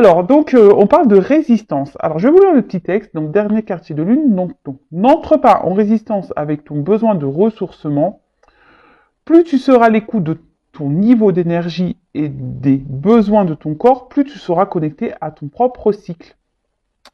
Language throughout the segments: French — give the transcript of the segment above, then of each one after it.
Alors, donc, on parle de résistance. Alors, je vais vous lire le petit texte. Donc, dernier quartier de lune. Donc, n'entre pas en résistance avec ton besoin de ressourcement. Plus tu seras à l'écoute de ton niveau d'énergie et des besoins de ton corps, plus tu seras connecté à ton propre cycle.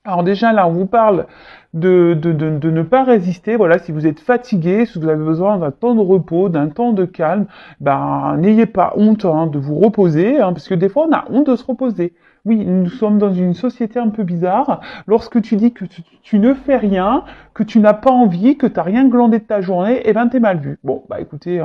Alors déjà là, on vous parle de ne pas résister. Voilà, si vous êtes fatigué, si vous avez besoin d'un temps de repos, d'un temps de calme, ben n'ayez pas honte de vous reposer, parce que des fois on a honte de se reposer. Oui, nous sommes dans une société un peu bizarre. Lorsque tu dis que tu ne fais rien, que tu n'as pas envie, que tu n'as rien glandé de ta journée, eh ben t'es mal vu. Bon, bah écoutez,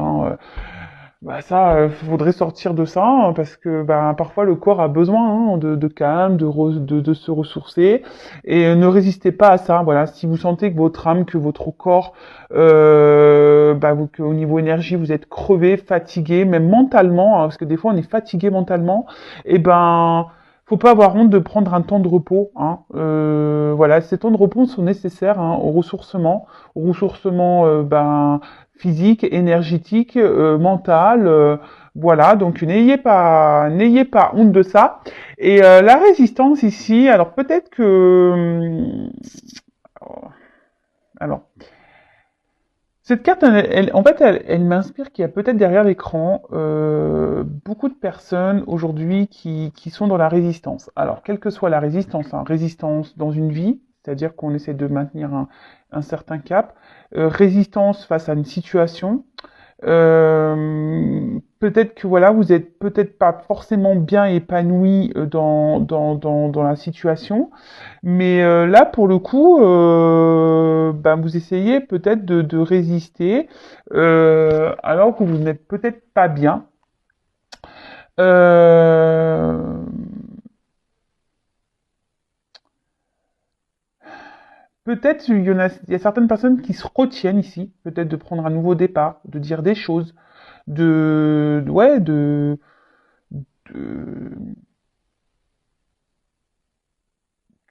bah ça, faudrait sortir de ça, parce que bah, parfois le corps a besoin de calme, de se ressourcer, et ne résistez pas à ça. Voilà, si vous sentez que votre âme, que votre corps, qu'au niveau énergie vous êtes crevé, fatigué, même mentalement, parce que des fois on est fatigué mentalement, et ben faut pas avoir honte de prendre un temps de repos. Voilà, ces temps de repos sont nécessaires au ressourcement, physique, énergétique, mental. Voilà, donc n'ayez pas honte de ça. Et la résistance ici, alors peut-être que, alors cette carte, en fait, elle m'inspire qu'il y a peut-être derrière l'écran beaucoup de personnes aujourd'hui qui sont dans la résistance. Alors, quelle que soit la résistance, résistance dans une vie, c'est-à-dire qu'on essaie de maintenir un certain cap, résistance face à une situation, peut-être que voilà, vous êtes peut-être pas forcément bien épanoui dans la situation, mais là pour le coup, vous essayez peut-être de résister alors que vous n'êtes peut-être pas bien. Euh, Peut-être il y a certaines personnes qui se retiennent ici, peut-être de prendre un nouveau départ, de dire des choses, ouais, de qui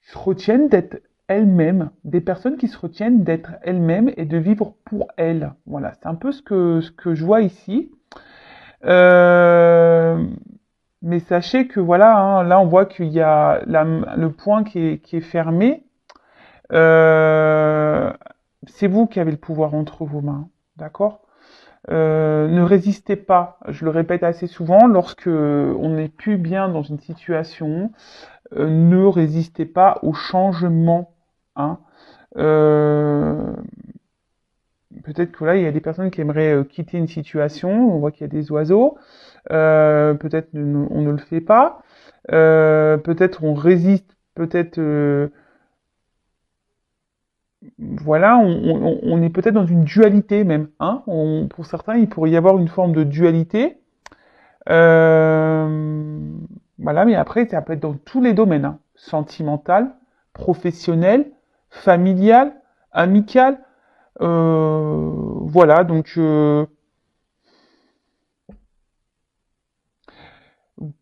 se retiennent d'être elles-mêmes, des personnes qui se retiennent d'être elles-mêmes et de vivre pour elles. Voilà, c'est un peu ce que je vois ici. Euh, mais sachez que voilà, là on voit qu'il y a le point qui est fermé. Euh, c'est vous qui avez le pouvoir entre vos mains, d'accord? Ne résistez pas, je le répète assez souvent, lorsque on n'est plus bien dans une situation, ne résistez pas au changement. Hein. Euh, Peut-être que là, il y a des personnes qui aimeraient quitter une situation. On voit qu'il y a des oiseaux. Peut-être on ne le fait pas. Peut-être on résiste. Peut-être, voilà, on est peut-être dans une dualité même. Hein. Pour certains, il pourrait y avoir une forme de dualité. Euh, voilà, mais après, ça peut être dans tous les domaines, sentimental, professionnel, familial, amical. Voilà, donc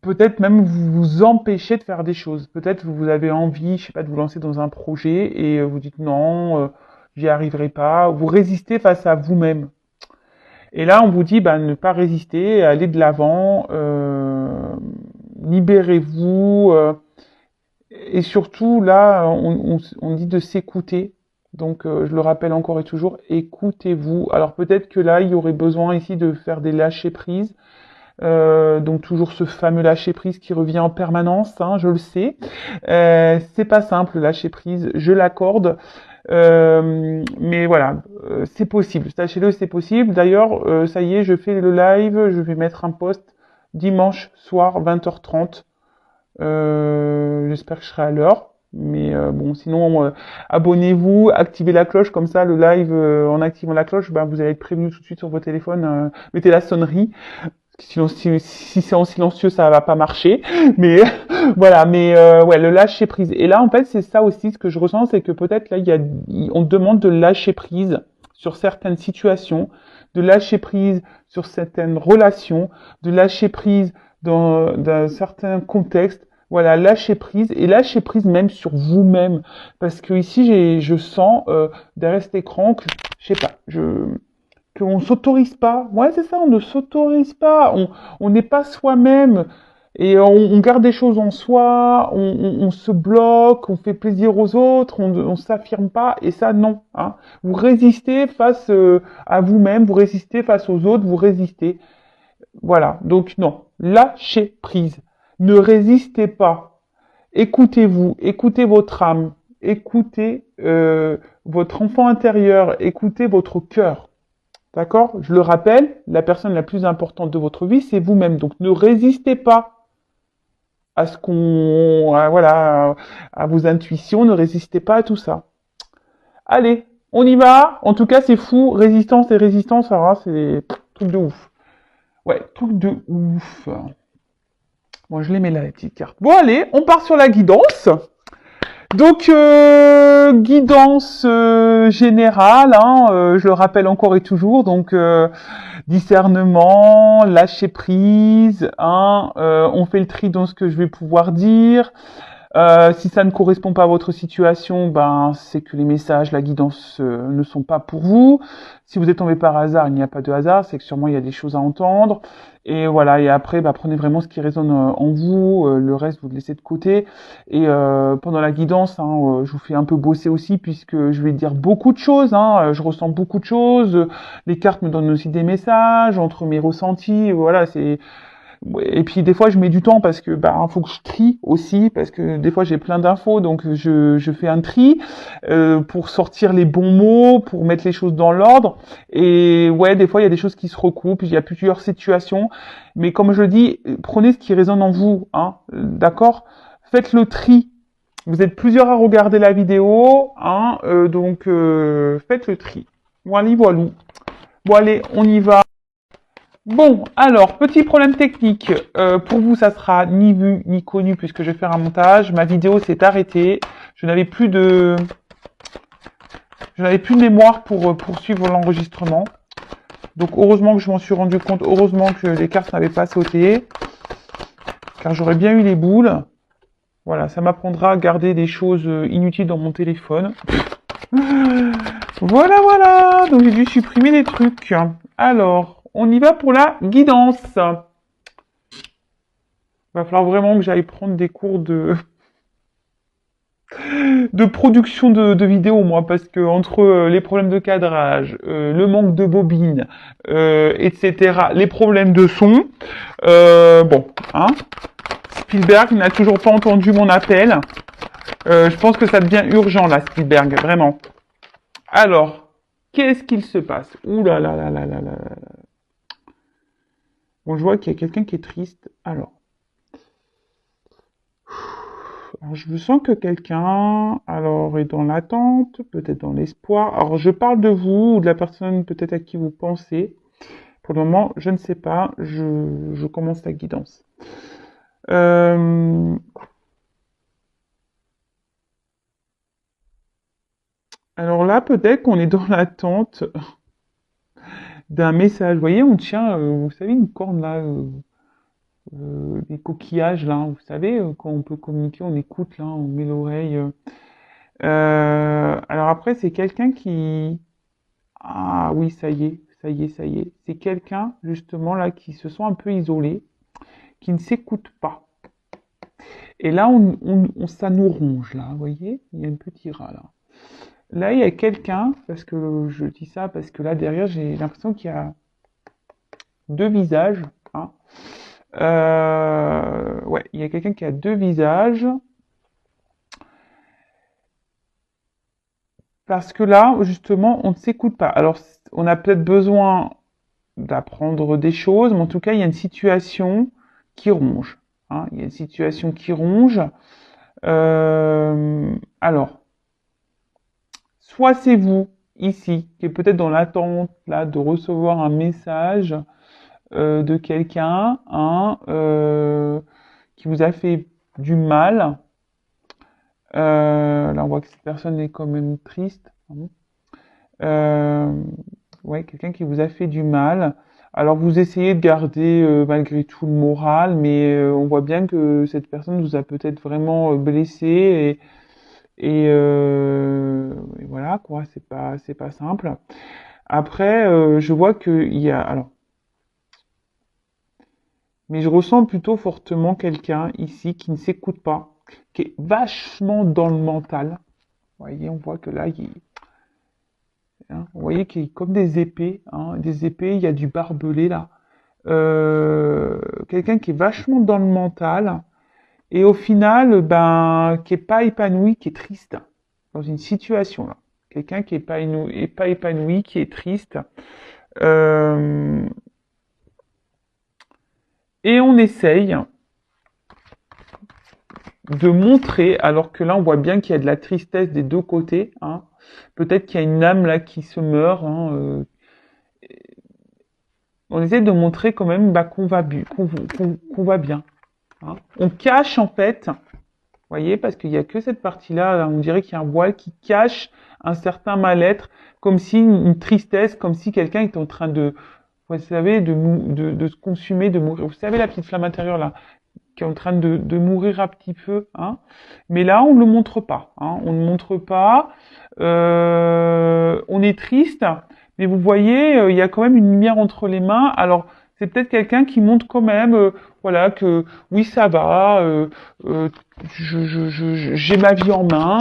peut-être même vous vous empêchez de faire des choses. Peut-être vous avez envie, je sais pas, de vous lancer dans un projet et vous dites non, j'y arriverai pas. Vous résistez face à vous-même. Et là, on vous dit, ne pas résister, allez de l'avant, libérez-vous. Et surtout, là, on dit de s'écouter. Donc, je le rappelle encore et toujours, écoutez-vous. Alors peut-être que là, il y aurait besoin ici de faire des lâcher-prises. Donc toujours ce fameux lâcher-prise qui revient en permanence, je le sais. C'est pas simple, lâcher-prise, je l'accorde. Mais voilà, c'est possible. Sachez-le, c'est possible. D'ailleurs, ça y est, je fais le live, je vais mettre un post dimanche soir 20h30. J'espère que je serai à l'heure. Mais bon, sinon, abonnez-vous, activez la cloche, comme ça, le live, en activant la cloche, vous allez être prévenu tout de suite sur vos téléphones. Mettez la sonnerie. Sinon, si c'est en silencieux, ça va pas marcher. Mais voilà, mais ouais, le lâcher prise. Et là, en fait, c'est ça aussi ce que je ressens, c'est que peut-être là, on demande de lâcher prise sur certaines situations, de lâcher prise sur certaines relations, de lâcher prise dans certain contexte. Voilà, lâcher prise et lâcher prise même sur vous-même, parce que ici, je sens derrière cet écran que je sais pas, qu'on s'autorise pas. Ouais, c'est ça, on ne s'autorise pas. On n'est pas soi-même. Et on garde des choses en soi, on se bloque, on fait plaisir aux autres, on s'affirme pas, et ça non. Hein. Vous résistez face à vous-même, vous résistez face aux autres, vous résistez. Voilà, donc non, lâchez prise. Ne résistez pas. Écoutez-vous, écoutez votre âme, écoutez votre enfant intérieur, écoutez votre cœur. D'accord? Je le rappelle, la personne la plus importante de votre vie, c'est vous-même. Donc ne résistez pas à ce voilà, à vos intuitions, ne résistez pas à tout ça. Allez, on y va. En tout cas, c'est fou. Résistance et résistance, alors c'est des trucs de ouf. Ouais, trucs de ouf. Bon, je les mets là, les petites cartes. Bon, allez, on part sur la guidance. Donc, guidance générale, hein, je le rappelle encore et toujours, donc discernement, lâcher prise, hein, on fait le tri dans ce que je vais pouvoir dire. Si ça ne correspond pas à votre situation, ben c'est que les messages, la guidance ne sont pas pour vous. Si vous êtes tombé par hasard, il n'y a pas de hasard, c'est que sûrement il y a des choses à entendre. Et voilà, et après, bah, prenez vraiment ce qui résonne en vous, le reste vous le laissez de côté. Et pendant la guidance, hein, je vous fais un peu bosser aussi puisque je vais dire beaucoup de choses. Hein, je ressens beaucoup de choses. Les cartes me donnent aussi des messages entre mes ressentis. Voilà, c'est et puis des fois je mets du temps parce que bah faut que je trie aussi parce que des fois j'ai plein d'infos donc je fais un tri pour sortir les bons mots, pour mettre les choses dans l'ordre et ouais des fois il y a des choses qui se recoupent, il y a plusieurs situations mais comme je le dis, prenez ce qui résonne en vous hein, d'accord? Faites le tri. Vous êtes plusieurs à regarder la vidéo hein, donc faites le tri. Voilà, voilà. Bon allez, on y va. Bon, alors, petit problème technique. Pour vous, ça sera ni vu ni connu puisque je vais faire un montage. Ma vidéo s'est arrêtée. Je n'avais plus de mémoire pour poursuivre l'enregistrement. Donc, heureusement que je m'en suis rendu compte. Heureusement que les cartes n'avaient pas sauté. Car j'aurais bien eu les boules. Voilà, ça m'apprendra à garder des choses inutiles dans mon téléphone. Voilà, voilà. Donc, j'ai dû supprimer des trucs. Alors, on y va pour la guidance. Va falloir vraiment que j'aille prendre des cours de production de vidéos, moi, parce que entre les problèmes de cadrage, le manque de bobines, etc., les problèmes de son, bon, hein, Spielberg n'a toujours pas entendu mon appel. Je pense que ça devient urgent, là, Spielberg, vraiment. Alors, qu'est-ce qu'il se passe? Ouh là là là là là là là. Bon, je vois qu'il y a quelqu'un qui est triste. Alors, je sens que quelqu'un, alors, est dans l'attente, peut-être dans l'espoir. Alors, je parle de vous ou de la personne peut-être à qui vous pensez. Pour le moment, je ne sais pas. Je commence la guidance. Alors là, peut-être qu'on est dans l'attente d'un message. Vous voyez, on tient, vous savez, une corde là, des coquillages là. Vous savez, quand on peut communiquer, on écoute là, on met l'oreille. Alors après, c'est quelqu'un qui... Ah oui, ça y est, ça y est, ça y est. C'est quelqu'un, justement, là, qui se sent un peu isolé, qui ne s'écoute pas. Et là, ça nous ronge, là, vous voyez? Il y a un petit rat, là. Là, il y a quelqu'un, parce que je dis ça, parce que là, derrière, j'ai l'impression qu'il y a deux visages. Hein. Ouais, il y a quelqu'un qui a deux visages. Parce que là, justement, on ne s'écoute pas. Alors, on a peut-être besoin d'apprendre des choses, mais en tout cas, il y a une situation qui ronge. Hein. Il y a une situation qui ronge. Alors, soit c'est vous, ici, qui est peut-être dans l'attente là de recevoir un message de quelqu'un hein, qui vous a fait du mal. Là, on voit que cette personne est quand même triste. Ouais, quelqu'un qui vous a fait du mal. Alors, vous essayez de garder malgré tout le moral, mais on voit bien que cette personne vous a peut-être vraiment blessé et voilà quoi. C'est pas simple. Après, je vois qu'il y a alors Mais je ressens plutôt fortement quelqu'un ici qui ne s'écoute pas, qui est vachement dans le mental. Vous voyez, on voit que là, vous voyez qu'il est comme des épées, hein, des épées, il y a du barbelé là. Quelqu'un qui est vachement dans le mental et au final, ben, qui est pas épanoui, qui est triste dans une situation là. Quelqu'un qui est pas épanoui, qui est triste. Euh, et on essaye de montrer, alors que là on voit bien qu'il y a de la tristesse des deux côtés, hein. Peut-être qu'il y a une âme là qui se meurt, hein, on essaie de montrer quand même bah, qu'on va, qu'on va bien. Hein. On cache en fait, vous voyez, parce qu'il n'y a que cette partie-là, là, on dirait qu'il y a un voile qui cache un certain mal-être, comme si une tristesse, comme si quelqu'un était en train de, vous savez, de se consumer, de mourir. Vous savez la petite flamme intérieure là, qui est en train de mourir un petit peu, hein. Mais là, on ne le montre pas, hein. On ne montre pas. On est triste, mais vous voyez, il y a quand même une lumière entre les mains. Alors, c'est peut-être quelqu'un qui montre quand même, voilà, que oui, ça va, j'ai ma vie en main,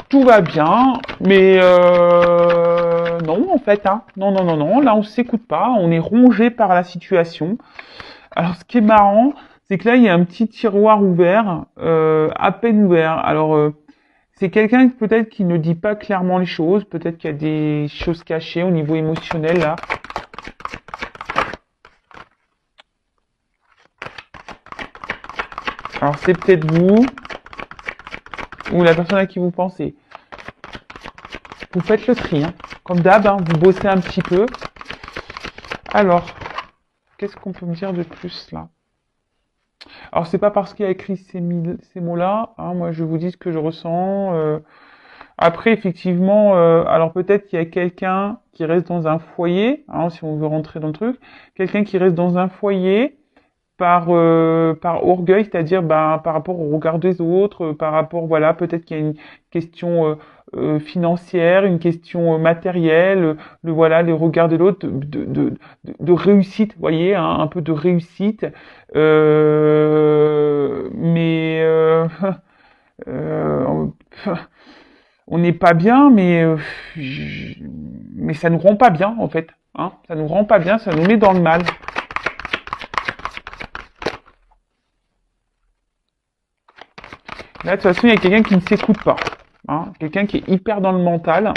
tout va bien, mais non, en fait, hein, non, non, non, non, là, on s'écoute pas, on est rongé par la situation. Alors, ce qui est marrant, c'est que là, il y a un petit tiroir ouvert, à peine ouvert. Alors, c'est quelqu'un peut-être qui ne dit pas clairement les choses, peut-être qu'il y a des choses cachées au niveau émotionnel, là. Alors, c'est peut-être vous, ou la personne à qui vous pensez. Vous faites le tri, hein. Comme d'hab, hein, vous bossez un petit peu. Alors, qu'est-ce qu'on peut me dire de plus, là? Alors, c'est pas parce qu'il a écrit ces mots-là, hein, moi je vous dis ce que je ressens. Après, effectivement, alors peut-être qu'il y a quelqu'un qui reste dans un foyer, hein, si on veut rentrer dans le truc, quelqu'un qui reste dans un foyer par orgueil, c'est-à-dire ben, par rapport au regard des autres, par rapport, voilà, peut-être qu'il y a une question financière, une question matérielle, voilà, le regard de l'autre, de réussite, vous voyez, hein, un peu de réussite, mais euh, on n'est pas bien, mais ça nous rend pas bien en fait, hein, ça nous rend pas bien, ça nous met dans le mal. Là, de toute façon, il y a quelqu'un qui ne s'écoute pas. Hein, quelqu'un qui est hyper dans le mental,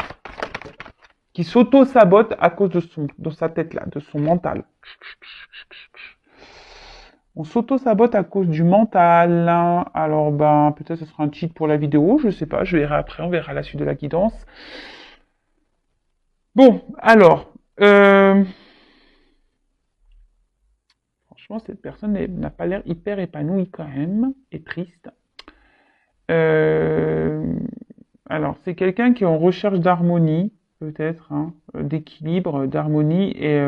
qui s'auto-sabote à cause de sa tête là, de son mental. On s'auto-sabote à cause du mental. Hein. Alors, ben, peut-être ce sera un cheat pour la vidéo, je sais pas, je verrai après, on verra la suite de la guidance. Bon, alors, franchement, cette personne n'a pas l'air hyper épanouie quand même, et triste. Alors, c'est quelqu'un qui est en recherche d'harmonie, peut-être, hein, d'équilibre, d'harmonie, et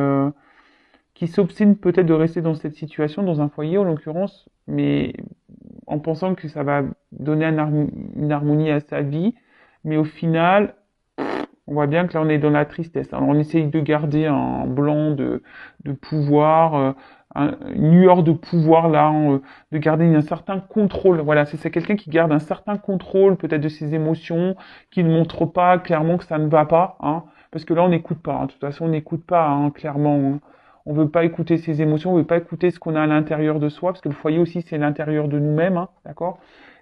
qui s'obstine peut-être de rester dans cette situation, dans un foyer en l'occurrence, mais en pensant que ça va donner une harmonie à sa vie, mais au final, on voit bien que là on est dans la tristesse. Alors on essaye de garder un blanc de pouvoir, une lueur de pouvoir là, de garder un certain contrôle. Voilà, c'est quelqu'un qui garde un certain contrôle peut-être de ses émotions, qui ne montre pas clairement que ça ne va pas, hein, parce que là on n'écoute pas. Hein. De toute façon on n'écoute pas, hein, clairement. Hein. On veut pas écouter ses émotions, on veut pas écouter ce qu'on a à l'intérieur de soi, parce que le foyer aussi c'est l'intérieur de nous-mêmes, hein, d'accord?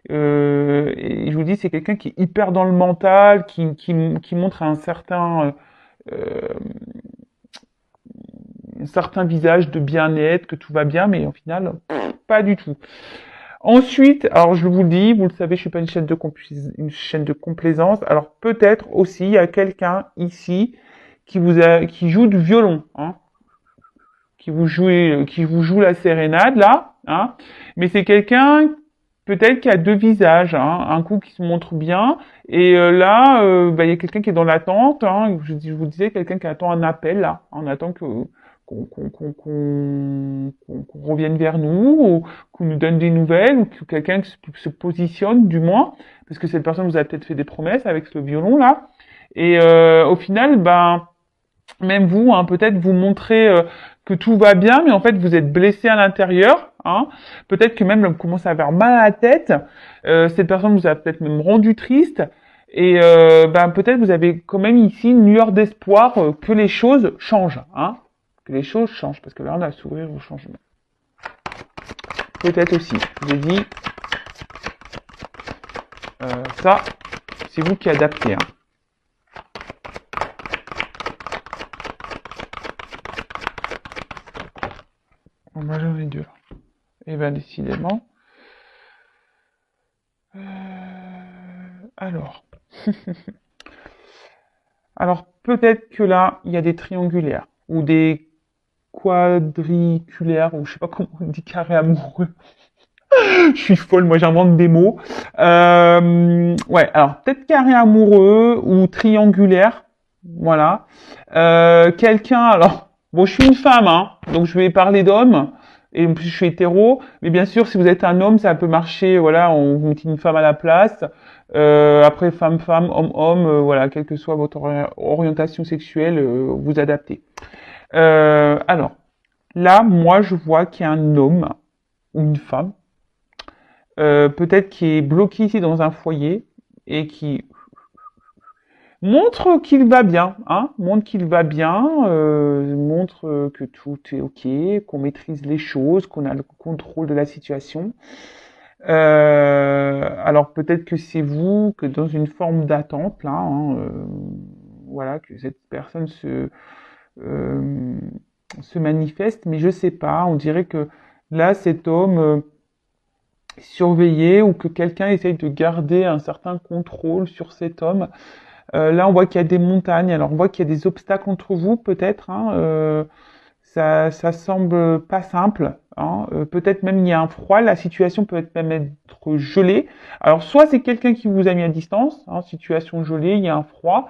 Et je vous dis, c'est quelqu'un qui est hyper dans le mental, qui montre euh, un certain visage de bien-être, que tout va bien, mais au final, pas du tout. Ensuite, alors je vous le dis, vous le savez, je suis pas une chaîne de complaisance. Alors peut-être aussi il y a quelqu'un ici qui joue du violon, hein, qui vous joue la sérénade là, hein. Mais c'est quelqu'un peut-être qu'il y a deux visages, hein, un coup qui se montre bien, et là, bah, il y a quelqu'un qui est dans l'attente, hein, je vous disais, quelqu'un qui attend un appel, là, on attend qu'on revienne vers nous, ou qu'on nous donne des nouvelles, ou que quelqu'un se positionne, du moins, parce que cette personne vous a peut-être fait des promesses avec ce violon, là, et au final, ben, même vous, hein, peut-être vous montrez que tout va bien, mais en fait vous êtes blessé à l'intérieur. Hein. Peut-être que même vous commencez à avoir mal à la tête. Cette personne vous a peut-être même rendu triste. Et ben, peut-être vous avez quand même ici une lueur d'espoir que les choses changent. Hein. Que les choses changent. Parce que là on a à s'ouvrir au changement. Peut-être aussi. Je vous ai dit, ça, c'est vous qui adaptez. Hein. Moi j'en ai deux. Et ben décidément. Alors. Alors peut-être que là, il y a des triangulaires ou des quadriculaires ou je sais pas comment on dit carré amoureux. Je suis folle, moi j'invente des mots. Ouais, alors peut-être carré amoureux ou triangulaire. Voilà. Quelqu'un, alors, bon, je suis une femme, hein, donc je vais parler d'homme, et en plus je suis hétéro, mais bien sûr, si vous êtes un homme, ça peut marcher, voilà, on vous met une femme à la place. Après, femme, homme, voilà, quelle que soit votre orientation sexuelle, vous adaptez. Alors, là, moi, je vois qu'il y a un homme ou une femme, peut-être qui est bloqué ici dans un foyer et qui montre qu'il va bien, hein, montre qu'il va bien, montre que tout est ok, qu'on maîtrise les choses, qu'on a le contrôle de la situation. Alors peut-être que c'est vous, que dans une forme d'attente là, hein, voilà, que cette personne euh, se manifeste, mais je sais pas. On dirait que là, cet homme surveillé ou que quelqu'un essaye de garder un certain contrôle sur cet homme. Là, on voit qu'il y a des montagnes. Alors, on voit qu'il y a des obstacles entre vous, peut-être. Hein, ça semble pas simple. Hein, peut-être même il y a un froid. La situation peut même être gelée. Alors, soit c'est quelqu'un qui vous a mis à distance, hein, situation gelée, il y a un froid,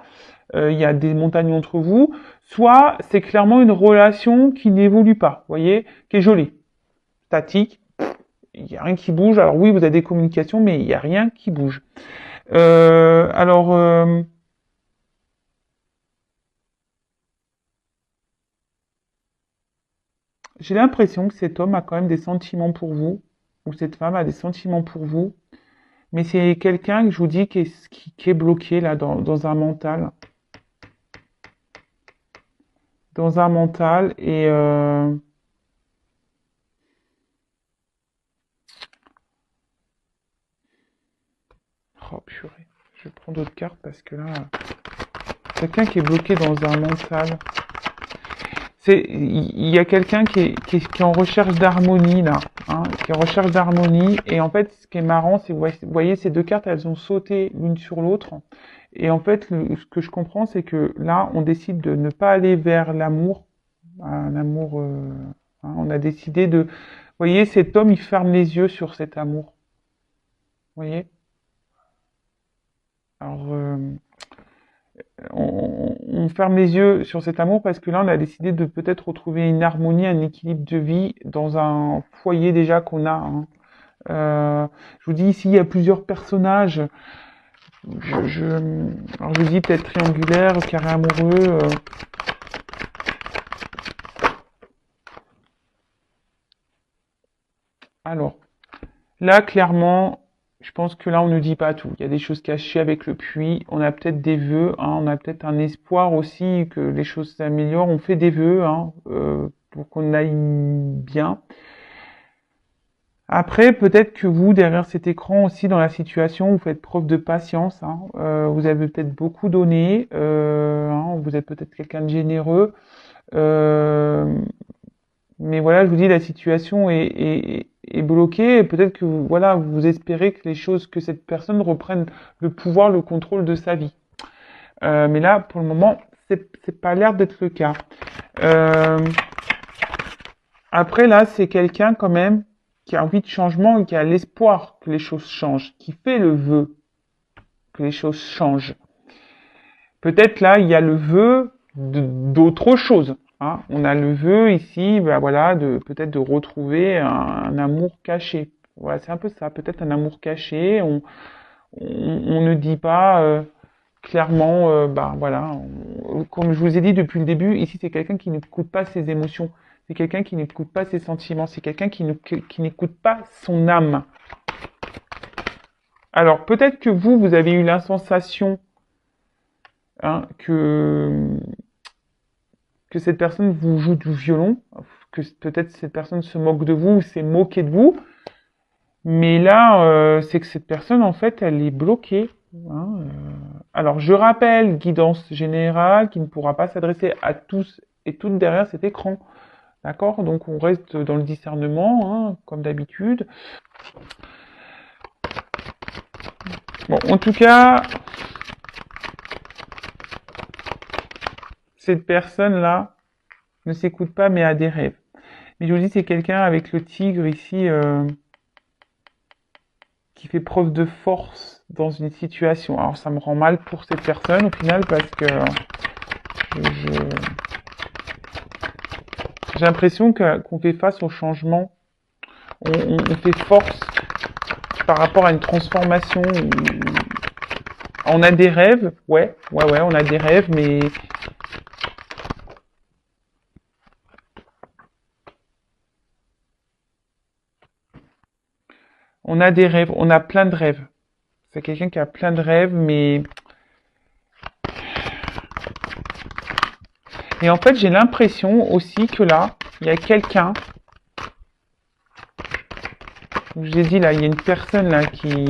il y a des montagnes entre vous. Soit c'est clairement une relation qui n'évolue pas, vous voyez, qui est gelée, statique. Il n'y a rien qui bouge. Alors oui, vous avez des communications, mais il n'y a rien qui bouge. Alors, j'ai l'impression que cet homme a quand même des sentiments pour vous, ou cette femme a des sentiments pour vous, mais c'est quelqu'un que je vous dis qui est bloqué là dans un mental. Dans un mental et... Oh purée, je prends d'autres cartes parce que là... Quelqu'un qui est bloqué dans un mental. Il y a quelqu'un qui est en recherche d'harmonie là, hein, qui est en recherche d'harmonie. Et en fait, ce qui est marrant, c'est vous voyez ces deux cartes, elles ont sauté l'une sur l'autre. Et en fait, ce que je comprends, c'est que là, on décide de ne pas aller vers l'amour, un amour. Hein, on a décidé de, vous voyez, cet homme, il ferme les yeux sur cet amour. Vous voyez. Alors, on ferme les yeux sur cet amour parce que là, on a décidé de peut-être retrouver une harmonie, un équilibre de vie dans un foyer déjà qu'on a. Hein. Je vous dis ici, il y a plusieurs personnages. Alors je vous dis peut-être triangulaire, carré amoureux. Alors, là, clairement, je pense que là, on ne dit pas tout. Il y a des choses cachées avec le puits. On a peut-être des vœux, hein, on a peut-être un espoir aussi que les choses s'améliorent. On fait des vœux hein, pour qu'on aille bien. Après, peut-être que vous, derrière cet écran aussi, dans la situation, vous faites preuve de patience. Hein. Vous avez peut-être beaucoup donné. Hein, vous êtes peut-être quelqu'un de généreux. Euh, mais voilà, je vous dis, la situation est bloquée. Et peut-être que voilà, vous espérez que les choses, que cette personne reprenne le pouvoir, le contrôle de sa vie. Mais là, pour le moment, c'est pas l'air d'être le cas. Euh, Après, là, c'est quelqu'un quand même qui a envie de changement et qui a l'espoir que les choses changent, qui fait le vœu que les choses changent. Peut-être là, il y a le vœu d'autre chose. Hein. On a le vœu ici, ben voilà, de peut-être de retrouver un amour caché. Voilà, c'est un peu ça, peut-être un amour caché. On ne dit pas. clairement, bah voilà, comme je vous ai dit depuis le début, ici c'est quelqu'un qui n'écoute pas ses émotions, c'est quelqu'un qui n'écoute pas ses sentiments, c'est quelqu'un qui n'écoute pas son âme. Alors peut-être que vous avez eu la sensation hein, que cette personne vous joue du violon, que peut-être cette personne se moque de vous ou s'est moquée de vous, mais là, c'est que cette personne, en fait, elle est bloquée. Hein, Alors, je rappelle, guidance générale, qui ne pourra pas s'adresser à tous et toutes derrière cet écran. D'accord? Donc, on reste dans le discernement, hein, comme d'habitude. Bon, en tout cas, cette personne-là ne s'écoute pas, mais a des rêves. Mais je vous dis, c'est quelqu'un avec le tigre ici qui fait preuve de force dans une situation. Alors, ça me rend mal pour cette personne, au final, parce que j'ai l'impression qu'on fait face au changement. On fait force par rapport à une transformation. On a des rêves, ouais, on a des rêves, mais on a des rêves, on a plein de rêves. C'est quelqu'un qui a plein de rêves, mais et en fait j'ai l'impression aussi que là, il y a quelqu'un. Je vous ai dit là, il y a une personne là qui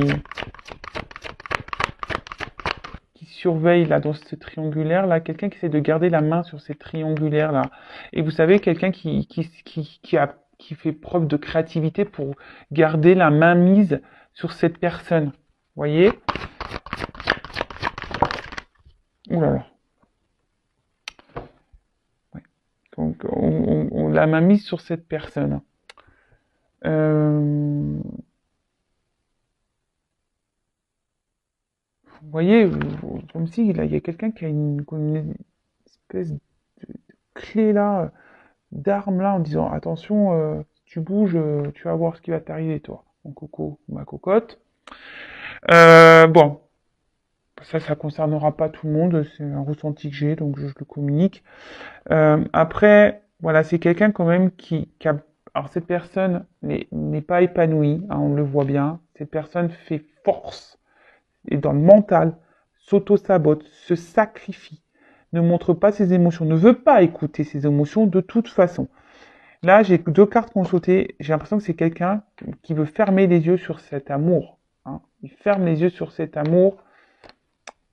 surveille là dans ce triangulaire là, quelqu'un qui essaie de garder la main sur ces triangulaires là. Et vous savez, quelqu'un qui fait preuve de créativité pour garder la main mise sur cette personne. Vous voyez? Ouh là là. Ouais. Donc on la main mise sur cette personne. Vous voyez, comme si là, il y a quelqu'un qui a une espèce de clé là, d'arme là, en disant attention, si tu bouges, tu vas voir ce qui va t'arriver, toi, mon coco, ma cocotte. Bon, ça concernera pas tout le monde, c'est un ressenti que j'ai, donc je le communique. Après, voilà, c'est quelqu'un quand même qui a... Alors cette personne n'est pas épanouie, hein, on le voit bien. Cette personne fait force, et dans le mental, s'auto-sabote, se sacrifie, ne montre pas ses émotions, ne veut pas écouter ses émotions de toute façon. Là, j'ai deux cartes qu'on sauté. J'ai l'impression que c'est quelqu'un qui veut fermer les yeux sur cet amour. Hein. Il ferme les yeux sur cet amour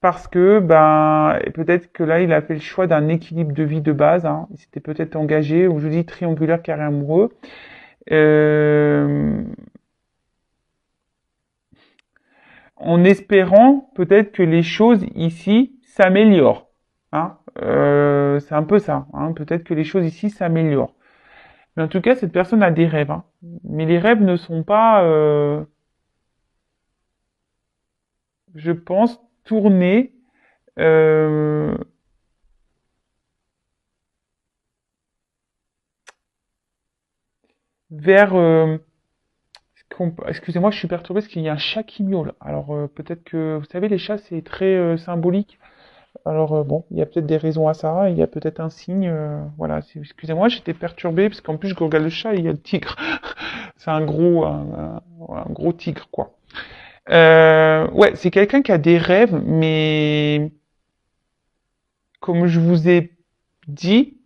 parce que, ben, peut-être que là, il a fait le choix d'un équilibre de vie de base. Hein. Il s'était peut-être engagé, ou je dis triangulaire carré amoureux. Euh, En espérant peut-être que les choses ici s'améliorent. Hein. C'est un peu ça. Hein. Peut-être que les choses ici s'améliorent. Mais en tout cas, cette personne a des rêves. Hein. Mais les rêves ne sont pas, je pense, tournés euh, vers... excusez-moi, je suis perturbé parce qu'il y a un chat qui miaule. Alors peut-être que, vous savez, les chats, c'est très symbolique. Alors bon, il y a peut-être des raisons à ça, il y a peut-être un signe. Voilà, excusez-moi, j'étais perturbé parce qu'en plus je regarde le chat et il y a le tigre. C'est un gros tigre, quoi. Ouais, c'est quelqu'un qui a des rêves, mais comme je vous ai dit,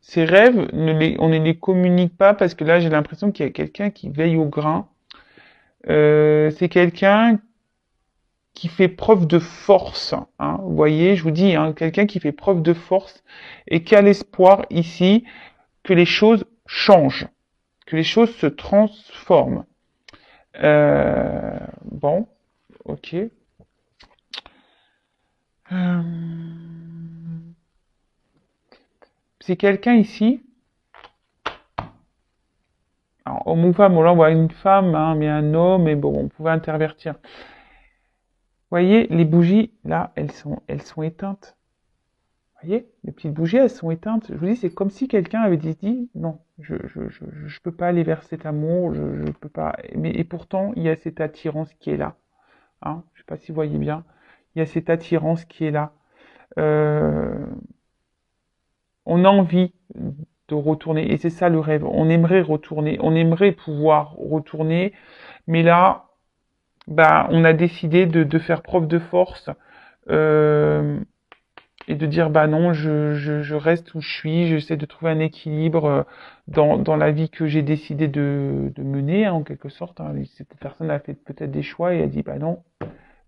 ces rêves, on ne les communique pas parce que là, j'ai l'impression qu'il y a quelqu'un qui veille au grain. C'est quelqu'un qui fait preuve de force. Hein. Vous voyez, je vous dis, hein, quelqu'un qui fait preuve de force et qui a l'espoir ici que les choses changent, que les choses se transforment. Bon, ok. Euh, c'est quelqu'un ici. Alors, homme ou femme, bon, là on voit une femme, hein, mais un homme, mais bon, on pouvait intervertir. Vous voyez, les bougies, là, elles sont éteintes. Vous voyez, les petites bougies, elles sont éteintes. Je vous dis, c'est comme si quelqu'un avait dit, non, je peux pas aller vers cet amour, je peux pas. Mais, et pourtant, il y a cette attirance qui est là. Hein, je sais pas si vous voyez bien. Il y a cette attirance qui est là. Euh, on a envie de retourner, et c'est ça le rêve. On aimerait retourner, on aimerait pouvoir retourner, mais là, bah, on a décidé de faire preuve de force euh, et de dire bah non, je reste où je suis, j'essaie de trouver un équilibre dans la vie que j'ai décidé de mener, hein, en quelque sorte. Hein. Cette personne a fait peut-être des choix et a dit bah non,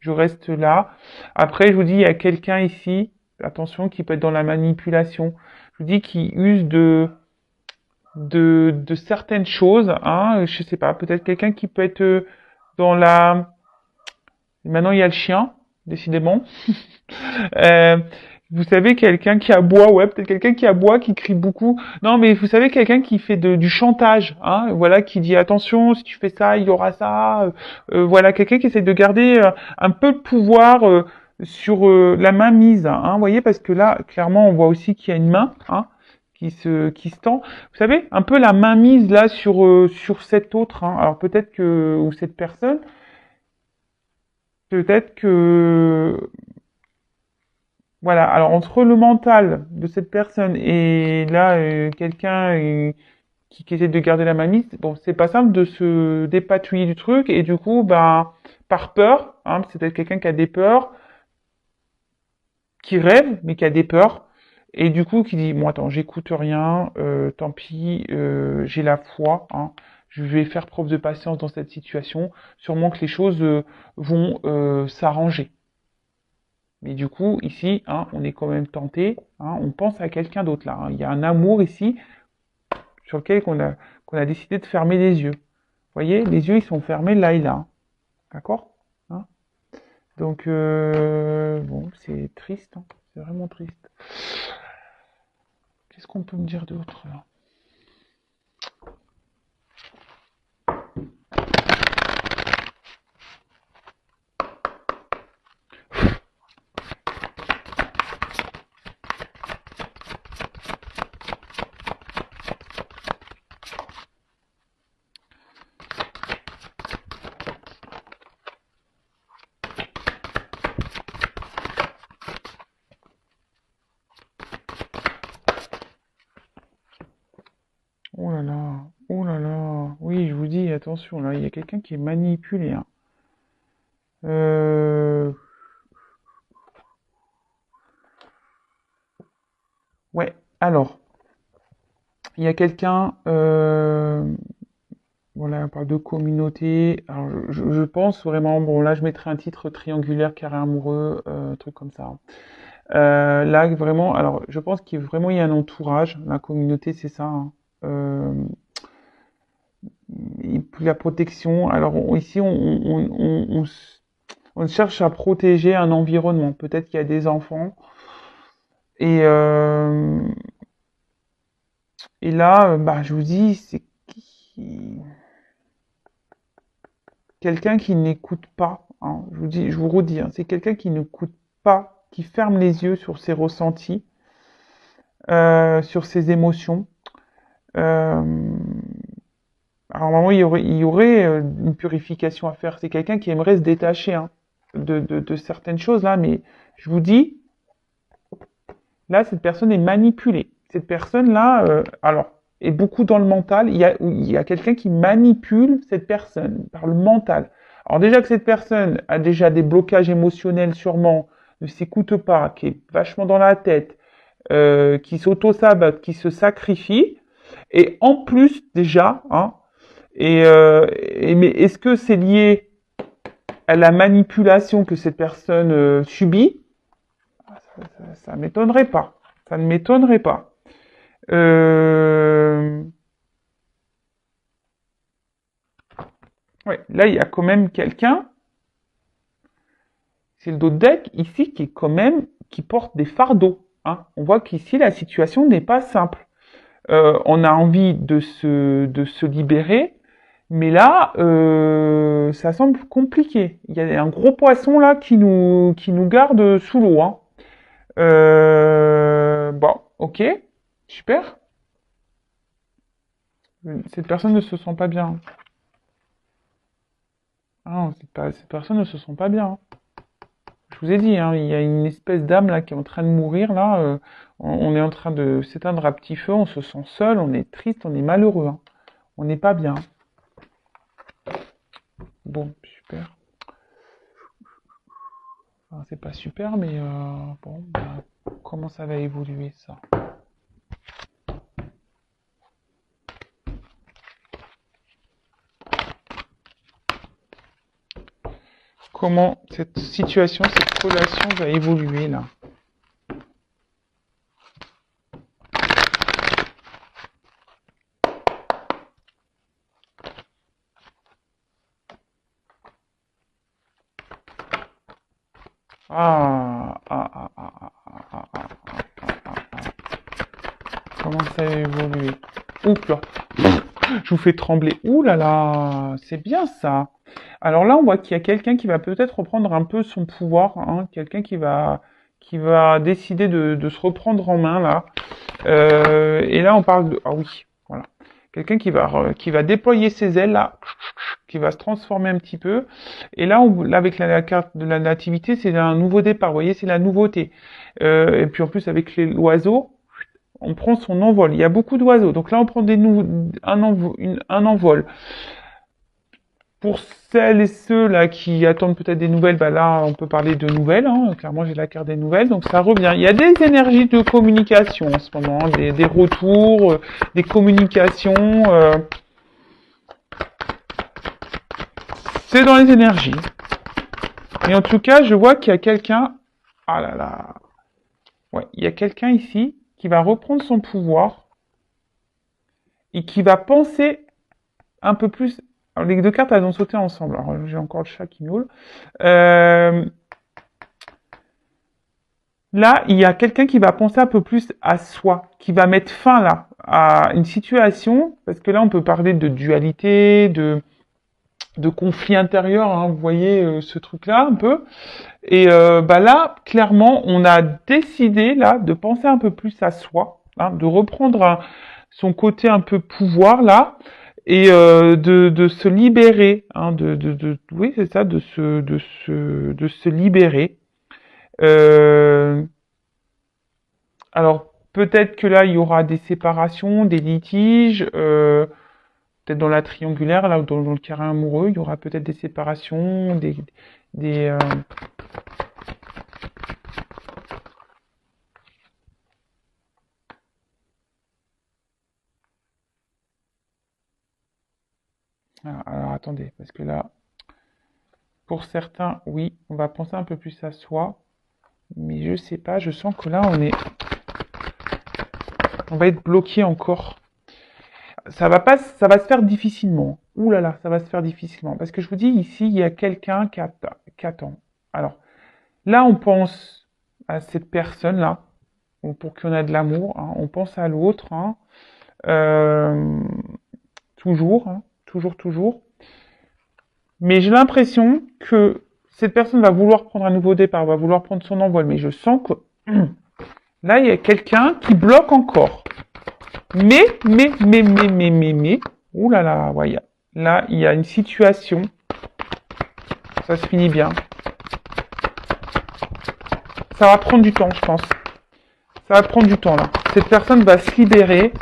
je reste là. Après, je vous dis, il y a quelqu'un ici, attention, qui peut être dans la manipulation. Je vous dis qui use de certaines choses, hein, je sais pas, peut-être quelqu'un qui peut être dans la... Maintenant, il y a le chien, décidément. Euh, vous savez, quelqu'un qui aboie, ouais, peut-être quelqu'un qui aboie, qui crie beaucoup. Non, mais vous savez, quelqu'un qui fait du chantage, hein, voilà, qui dit attention, si tu fais ça, il y aura ça. Voilà, quelqu'un qui essaie de garder un peu de pouvoir sur la main mise, hein, vous voyez, parce que là, clairement, on voit aussi qu'il y a une main, hein, qui se tend. Vous savez, un peu la main mise là sur cet autre, hein. Alors peut-être que ou cette personne, peut-être que voilà, alors entre le mental de cette personne et là, quelqu'un qui essaie de garder la mainmise, bon, c'est pas simple de se dépatouiller du truc et du coup, ben, par peur, hein, c'est peut-être quelqu'un qui a des peurs, qui rêve, mais qui a des peurs, et du coup, qui dit, bon, attends, j'écoute rien, tant pis, j'ai la foi, hein, je vais faire preuve de patience dans cette situation, sûrement que les choses vont s'arranger. Mais du coup, ici, hein, on est quand même tenté, hein, on pense à quelqu'un d'autre là. Hein. Il y a un amour ici sur lequel qu'on a décidé de fermer les yeux. Vous voyez, les yeux, ils sont fermés là et là. D'accord, hein. Donc, bon, c'est triste, hein, c'est vraiment triste. Qu'est-ce qu'on peut me dire d'autre là? Oh là là. Oui, je vous dis, attention, là, il y a quelqu'un qui est manipulé. Hein. Euh... Ouais, alors, il y a quelqu'un, voilà, on parle de communauté. Alors, je pense vraiment, bon, là, je mettrais un titre triangulaire, carré amoureux, truc comme ça. Hein. Là, vraiment, alors, je pense qu'il y a vraiment il y a un entourage. La communauté, c'est ça. Hein. Et puis la protection. Alors, ici, on cherche à protéger un environnement. Peut-être qu'il y a des enfants. Et, euh, et là, bah, je vous dis, c'est quelqu'un qui n'écoute pas. Hein. Je vous dis, je vous redis, hein, c'est quelqu'un qui n'écoute pas, qui ferme les yeux sur ses ressentis, sur ses émotions. Euh, alors normalement, il y aurait une purification à faire. C'est quelqu'un qui aimerait se détacher hein, de certaines choses là, mais je vous dis, là, cette personne est manipulée. Cette personne-là, alors, est beaucoup dans le mental. Il y a quelqu'un qui manipule cette personne par le mental. Alors déjà que cette personne a déjà des blocages émotionnels sûrement, ne s'écoute pas, qui est vachement dans la tête, qui s'auto-sabote, qui se sacrifie, et en plus déjà, hein, mais est-ce que c'est lié à la manipulation que cette personne subit? Ça m'étonnerait pas. Ça ne m'étonnerait pas. Euh... Ouais, là, il y a quand même quelqu'un, c'est le dos de deck, ici, qui est quand même, qui porte des fardeaux. Hein. On voit qu'ici, la situation n'est pas simple. On a envie de se libérer, mais là, ça semble compliqué. Il y a un gros poisson là qui nous garde sous l'eau. Hein. Bon, ok, super. Cette personne ne se sent pas bien. Ah non, cette personne ne se sent pas bien. Hein. Je vous ai dit, hein, il y a une espèce d'âme là qui est en train de mourir là. On est en train de s'éteindre à petit feu. On se sent seul, on est triste, on est malheureux. Hein. On n'est pas bien. Bon, super. Enfin, c'est pas super, mais bon, bah, comment ça va évoluer ça? Comment cette situation, cette relation va évoluer là? Ah, ah, ah, ah, ah, ah, ah, ah, ah, ah. Comment ça va évoluer? Oups là, je vous fais trembler. Ouh là là, c'est bien ça. Alors là, on voit qu'il y a quelqu'un qui va peut-être reprendre un peu son pouvoir, hein, quelqu'un qui va décider de se reprendre en main là. Et là, on parle de... Ah oui, voilà. Quelqu'un qui va déployer ses ailes là, qui va se transformer un petit peu. Et là, là avec la carte de la nativité, c'est un nouveau départ. Vous voyez, c'est la nouveauté. Et puis en plus, avec l'oiseau, on prend son envol. Il y a beaucoup d'oiseaux. Donc là, on prend un envol. Pour celles et ceux là qui attendent peut-être des nouvelles, bah là on peut parler de nouvelles, hein. Clairement j'ai la carte des nouvelles, donc ça revient. Il y a des énergies de communication en ce moment, hein. Des retours, des communications. C'est dans les énergies. Et en tout cas, je vois qu'il y a quelqu'un. Ah là là. Ouais, il y a quelqu'un ici qui va reprendre son pouvoir et qui va penser un peu plus. Alors, les deux cartes, elles ont sauté ensemble. Alors, j'ai encore le chat qui miaule. Là, il y a quelqu'un qui va penser un peu plus à soi, qui va mettre fin là à une situation, parce que là, on peut parler de dualité, de conflit intérieur. Hein, vous voyez ce truc-là un peu. Et bah là, clairement, on a décidé là de penser un peu plus à soi, hein, de reprendre son côté un peu pouvoir là. Et de se libérer, hein, oui, c'est ça, de se libérer. Alors, peut-être que là, il y aura des séparations, des litiges, peut-être dans la triangulaire, là, ou dans le carré amoureux, il y aura peut-être des séparations, des alors, attendez, parce que là, pour certains, oui, on va penser un peu plus à soi, mais je sais pas, je sens que là, on va être bloqué encore. Ça va se faire difficilement. Ouh là là, ça va se faire difficilement. Parce que je vous dis, ici, il y a quelqu'un qui attend. Alors, là, on pense à cette personne-là, pour qu'on ait de l'amour, hein. On pense à l'autre, hein. Euh, toujours, hein. Toujours, toujours. Mais j'ai l'impression que cette personne va vouloir prendre un nouveau départ, va vouloir prendre son envol. Mais je sens que là, il y a quelqu'un qui bloque encore. Mais, ouh là là, ouais, là, il y a une situation, ça se finit bien. Ça va prendre du temps, je pense. Ça va prendre du temps, là. Cette personne va se libérer,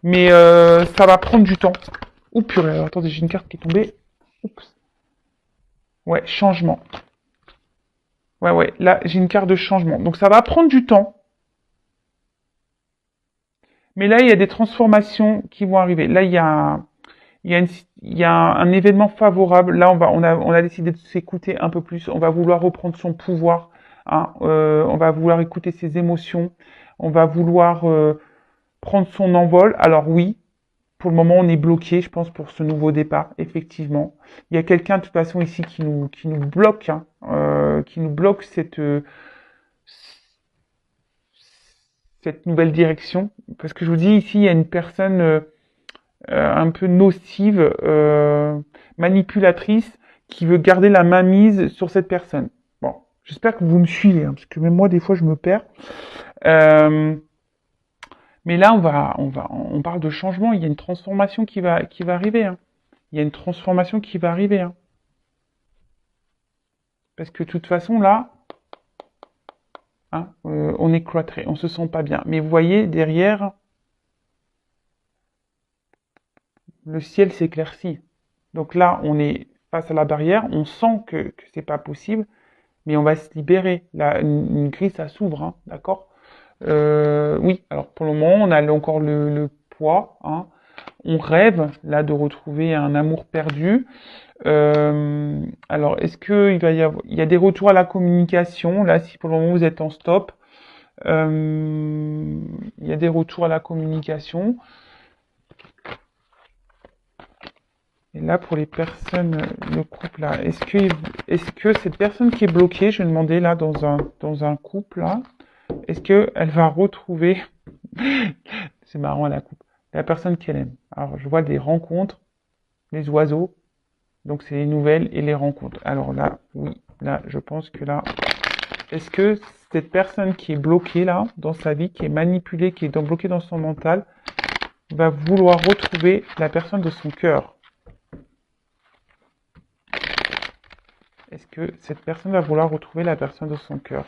mais ça va prendre du temps. Ouh purée, alors, attendez, j'ai une carte qui est tombée. Oups. Ouais, changement. Ouais, là, j'ai une carte de changement. Donc, ça va prendre du temps. Mais là, il y a des transformations qui vont arriver. Là, il y a un événement favorable. Là, on a décidé de s'écouter un peu plus. On va vouloir reprendre son pouvoir. Hein. On va vouloir écouter ses émotions. On va vouloir prendre son envol. Alors oui, pour le moment, on est bloqué, je pense, pour ce nouveau départ. Effectivement, il y a quelqu'un de toute façon ici qui nous bloque, hein, qui nous bloque cette nouvelle direction. Parce que je vous dis ici, il y a une personne un peu nocive, manipulatrice, qui veut garder la main mise sur cette personne. Bon, j'espère que vous me suivez, hein, parce que même moi, des fois, je me perds. Mais là, on parle de changement. Il y a une transformation qui va arriver. Hein. Il y a une transformation qui va arriver. Hein. Parce que de toute façon, là, hein, on est cloîtré, on se sent pas bien. Mais vous voyez, derrière, le ciel s'éclaircit. Donc là, on est face à la barrière, on sent que c'est pas possible, mais on va se libérer. Là, une grille, ça s'ouvre, hein, d'accord? Oui, alors pour le moment, on a encore le poids, hein. On rêve, là, de retrouver un amour perdu. Alors, est-ce qu'il va y avoir... Il y a des retours à la communication, là, si pour le moment vous êtes en stop. Il y a des retours à la communication. Et là, pour les personnes, le couple, là, est-ce que cette personne qui est bloquée, je vais demander là, dans un couple, là, est-ce qu'elle va retrouver, c'est marrant la coupe, la personne qu'elle aime. Alors, je vois des rencontres, les oiseaux, donc c'est les nouvelles et les rencontres. Alors là, oui, là, je pense que là, est-ce que cette personne qui est bloquée là, dans sa vie, qui est manipulée, qui est bloquée dans son mental, va vouloir retrouver la personne de son cœur? Est-ce que cette personne va vouloir retrouver la personne de son cœur?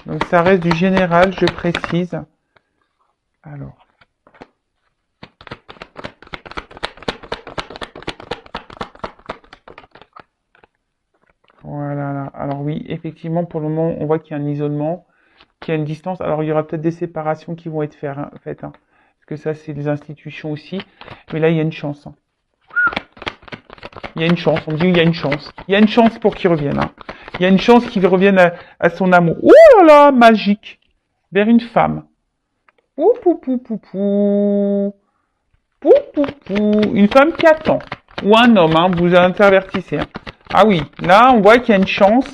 Donc ça reste du général, je précise. Alors. Voilà. Là. Alors oui, effectivement, pour le moment, on voit qu'il y a un isolement, qu'il y a une distance. Alors il y aura peut-être des séparations qui vont être faites. Hein, parce que ça, c'est des institutions aussi. Mais là, il y a une chance. Hein. Il y a une chance, on me dit il y a une chance. Il y a une chance pour qu'il revienne. Hein. Il y a une chance qu'il revienne à son amour. Ouh là là, magique. Vers une femme. Pou pou pou pou pou. Pou pou pou. Une femme qui attend. Ou un homme, hein, vous intervertissez. Hein. Ah oui, là on voit qu'il y a une chance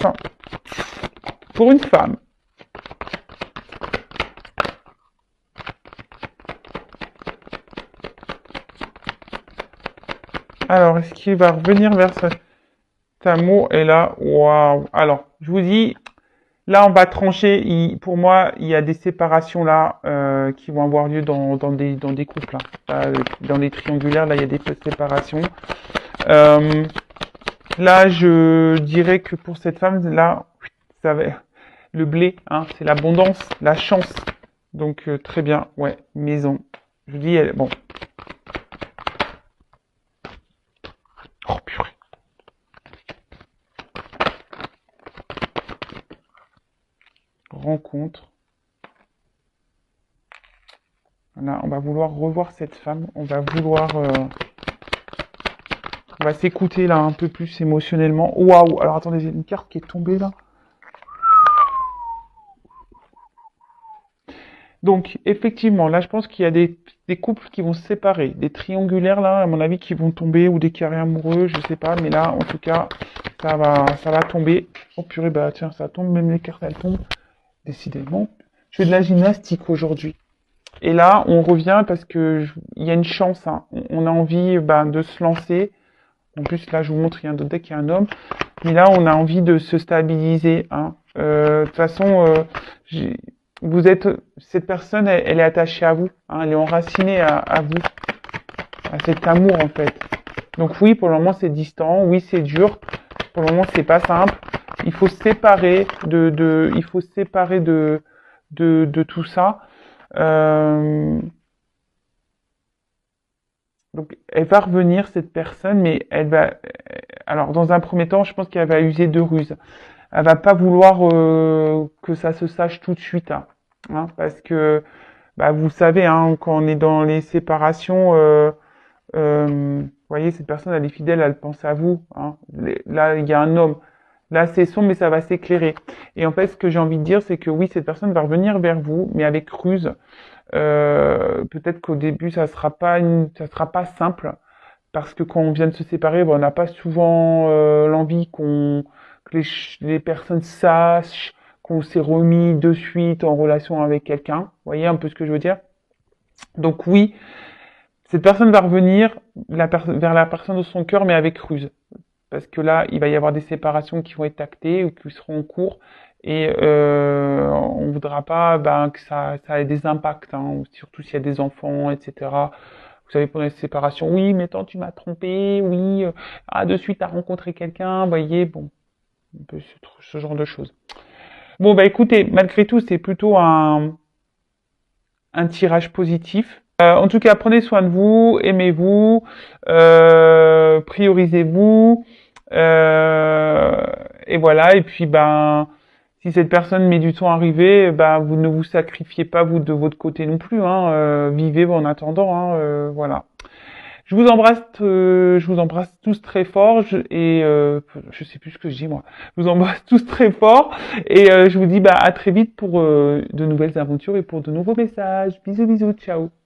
pour une femme. Alors, est-ce qu'il va revenir vers cet amour? Et là, waouh. Alors, je vous dis, là, on va trancher. Pour moi, il y a des séparations là qui vont avoir lieu dans des couples. Là. Dans les triangulaires, là, il y a des séparations. Là, je dirais que pour cette femme, là, ça va, le blé, hein, c'est l'abondance, la chance. Donc, très bien. Ouais, maison. Je vous dis, bon. Oh, purée. Rencontre. Là, on va vouloir revoir cette femme. On va vouloir... on va s'écouter là un peu plus émotionnellement. Waouh! Alors attendez, j'ai une carte qui est tombée là. Donc, effectivement, là, je pense qu'il y a des couples qui vont se séparer. Des triangulaires, là, à mon avis, qui vont tomber, ou des carrés amoureux, je sais pas. Mais là, en tout cas, ça va tomber. Oh purée, bah tiens, ça tombe, même les cartes, elles tombent. Décidément. Je fais de la gymnastique aujourd'hui. Et là, on revient parce que il y a une chance. Hein. On a envie de se lancer. En plus, là, je vous montre, il y a un deck, il y a un homme. Mais là, on a envie de se stabiliser. Hein. De toute façon, vous êtes, cette personne, elle est attachée à vous. Hein. Elle est enracinée à vous, à cet amour, en fait. Donc oui, pour le moment, c'est distant. Oui, c'est dur. Pour le moment, c'est pas simple. Il faut se séparer il faut se séparer de tout ça. Donc, elle va revenir, cette personne, mais elle va... Alors, dans un premier temps, je pense qu'elle va user de ruse. Elle va pas vouloir que ça se sache tout de suite. Hein, parce que, vous savez, hein, quand on est dans les séparations, vous voyez, cette personne, elle est fidèle, elle pense à vous. Hein. Là, il y a un homme. Là, c'est sombre, mais ça va s'éclairer. Et en fait, ce que j'ai envie de dire, c'est que oui, cette personne va revenir vers vous, mais avec ruse. Peut-être qu'au début, ça sera pas simple, parce que quand on vient de se séparer, on n'a pas souvent l'envie que les personnes sachent qu'on s'est remis de suite en relation avec quelqu'un. Vous voyez un peu ce que je veux dire? Donc oui, cette personne va revenir vers la personne de son cœur, mais avec ruse. Parce que là, il va y avoir des séparations qui vont être actées ou qui seront en cours. Et on voudra pas que ça ait des impacts, hein, surtout s'il y a des enfants, etc. Vous savez, pendant la séparation, oui, mais attends, tu m'as trompé, oui, de suite, t'as rencontré quelqu'un, vous voyez, bon, un peu ce genre de choses. Bon, bah écoutez, malgré tout, c'est plutôt un tirage positif. En tout cas, prenez soin de vous, aimez-vous, priorisez-vous, et voilà. Et puis, ben, si cette personne met du temps à arriver, ben, vous ne vous sacrifiez pas vous de votre côté non plus. Hein, vivez en attendant. Hein, voilà. Je vous embrasse tous très fort je sais plus ce que je dis moi. Je vous embrasse tous très fort et je vous dis bah à très vite pour de nouvelles aventures et pour de nouveaux messages. Bisous bisous, ciao.